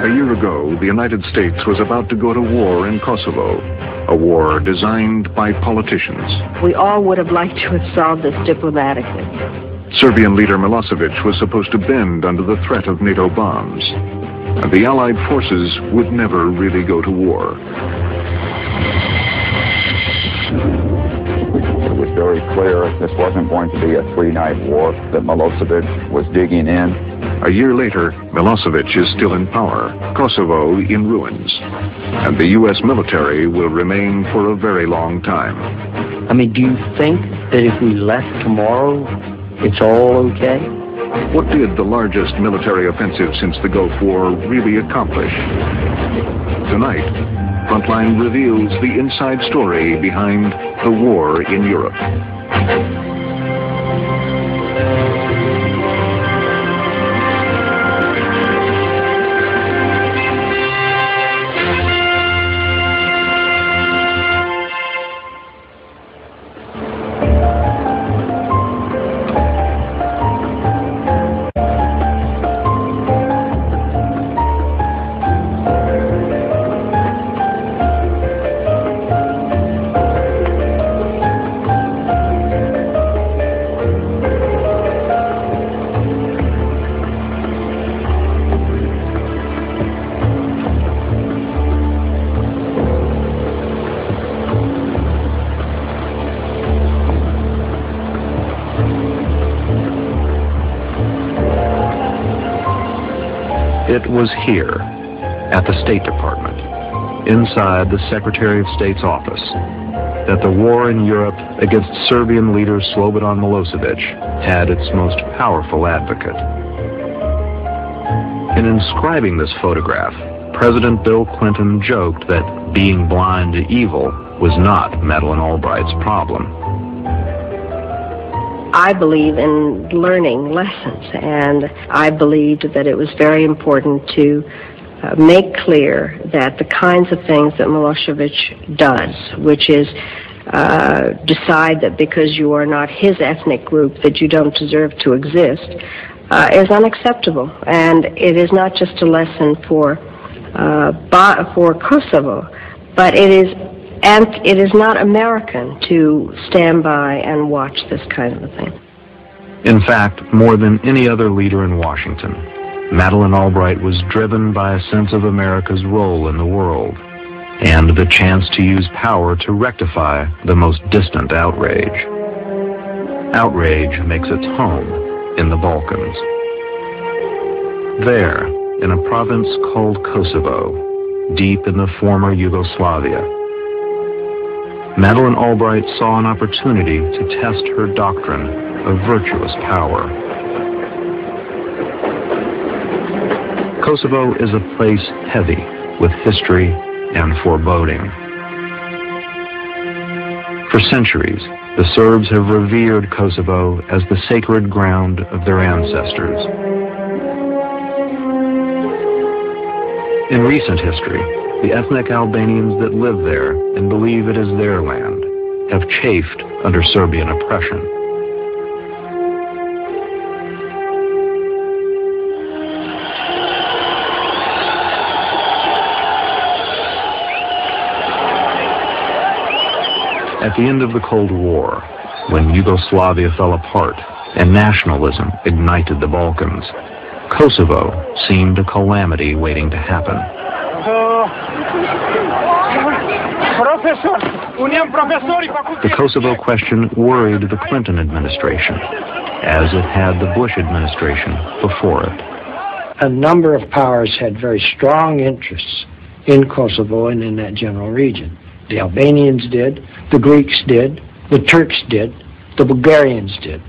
A year ago, the United States was about to go to war in Kosovo, a war designed by politicians. We all would have liked to have solved this diplomatically. Serbian leader Milosevic was supposed to bend under the threat of NATO bombs, and the Allied forces would never really go to war. It was very clear this wasn't going to be a three-night war, that Milosevic was digging in. A year later, Milosevic is still in power, Kosovo in ruins, and the U.S. military will remain for a very long time. I mean, do you think that if we left tomorrow, it's all okay? What did the largest military offensive since the Gulf War really accomplish? Tonight, Frontline reveals the inside story behind the war in Europe. It was here, at the State Department, inside the Secretary of State's office, that the war in Europe against Serbian leader Slobodan Milosevic had its most powerful advocate. In inscribing this photograph, President Bill Clinton joked that being blind to evil was not Madeleine Albright's problem. I believe in learning lessons, and I believed that it was very important to make clear that the kinds of things that Milosevic does, which is decide that because you are not his ethnic group that you don't deserve to exist, is unacceptable. And it is not just a lesson for Kosovo, but it is not American to stand by and watch this kind of a thing. In fact, more than any other leader in Washington, Madeleine Albright was driven by a sense of America's role in the world and the chance to use power to rectify the most distant outrage. Outrage makes its home in the Balkans. There, in a province called Kosovo, deep in the former Yugoslavia, Madeleine Albright saw an opportunity to test her doctrine of virtuous power. Kosovo is a place heavy with history and foreboding. For centuries, the Serbs have revered Kosovo as the sacred ground of their ancestors. In recent history, the ethnic Albanians that live there and believe it is their land have chafed under Serbian oppression. At the end of the Cold War, when Yugoslavia fell apart and nationalism ignited the Balkans, Kosovo seemed a calamity waiting to happen. The Kosovo question worried the Clinton administration, as it had the Bush administration before it. A number of powers had very strong interests in Kosovo and in that general region. The Albanians did, the Greeks did, the Turks did, the Bulgarians did,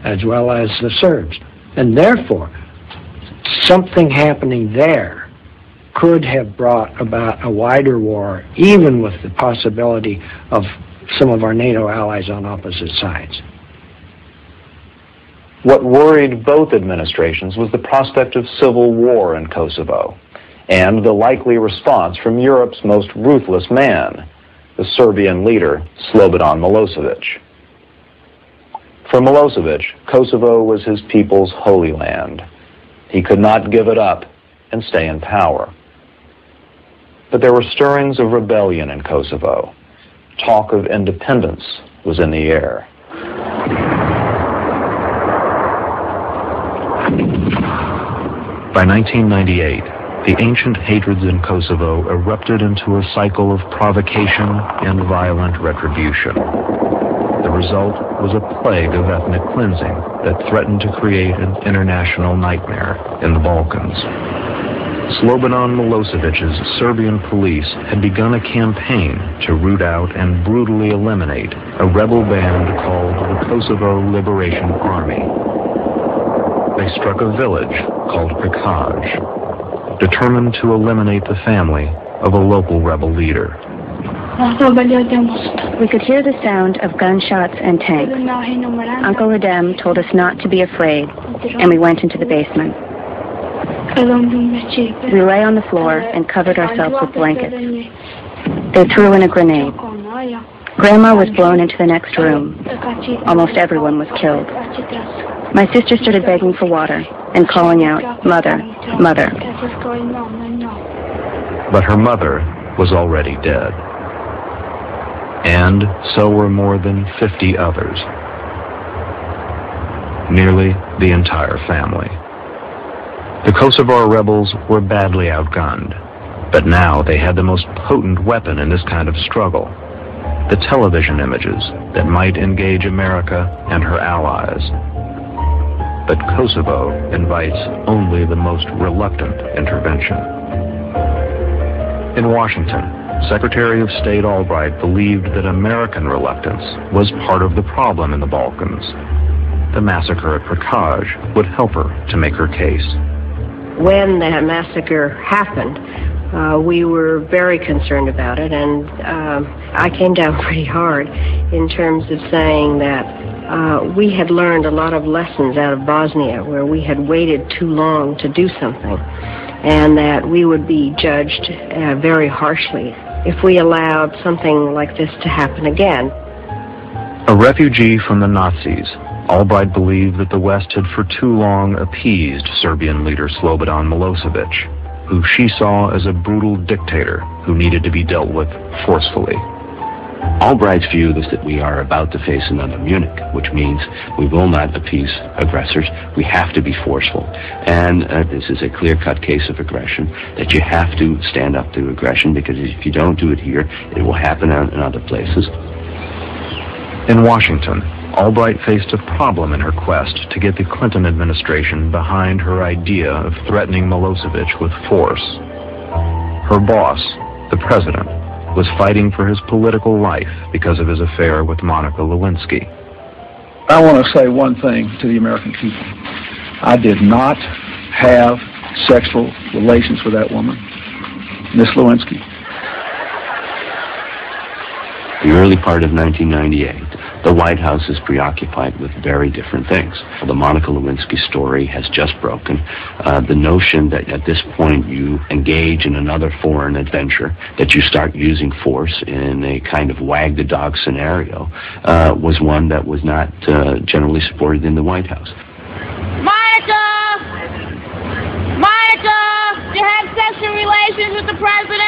as well as the Serbs. And therefore, something happening there could have brought about a wider war, even with the possibility of some of our NATO allies on opposite sides. What worried both administrations was the prospect of civil war in Kosovo and the likely response from Europe's most ruthless man, the Serbian leader, Slobodan Milosevic. For Milosevic, Kosovo was his people's holy land. He could not give it up, and stay in power. But there were stirrings of rebellion in Kosovo. Talk of independence was in the air. By 1998, the ancient hatreds in Kosovo erupted into a cycle of provocation and violent retribution. The result was a plague of ethnic cleansing that threatened to create an international nightmare in the Balkans. Slobodan Milosevic's Serbian police had begun a campaign to root out and brutally eliminate a rebel band called the Kosovo Liberation Army. They struck a village called Pjesa, determined to eliminate the family of a local rebel leader. We could hear the sound of gunshots and tanks. Uncle Adem told us not to be afraid, and we went into the basement. We lay on the floor and covered ourselves with blankets. They threw in a grenade. Grandma was blown into the next room. Almost everyone was killed. My sister started begging for water and calling out, "Mother, Mother." But her mother was already dead. And so were more than 50 others. Nearly the entire family. The Kosovar rebels were badly outgunned, but now they had the most potent weapon in this kind of struggle: the television images that might engage America and her allies. But Kosovo invites only the most reluctant intervention. In Washington, Secretary of State Albright believed that American reluctance was part of the problem in the Balkans. The massacre at Pjesa would help her to make her case. When that massacre happened, we were very concerned about it, and I came down pretty hard in terms of saying that we had learned a lot of lessons out of Bosnia, where we had waited too long to do something, and that we would be judged very harshly if we allowed something like this to happen again. A refugee from the Nazis, Albright believed that the West had for too long appeased Serbian leader Slobodan Milosevic, who she saw as a brutal dictator who needed to be dealt with forcefully. Albright's view is that we are about to face another Munich, which means we will not appease aggressors. We have to be forceful. And this is a clear-cut case of aggression, that you have to stand up to aggression, because if you don't do it here, it will happen in other places. In Washington, Albright faced a problem in her quest to get the Clinton administration behind her idea of threatening Milosevic with force. Her boss, the president, was fighting for his political life because of his affair with Monica Lewinsky. I want to say one thing to the American people. I did not have sexual relations with that woman, Miss Lewinsky. The early part of 1998, the White House is preoccupied with very different things. The Monica Lewinsky story has just broken. The notion that at this point you engage in another foreign adventure, that you start using force in a kind of wag-the-dog scenario, was one that was not generally supported in the White House. Monica! Monica! You had sexual relations with the president?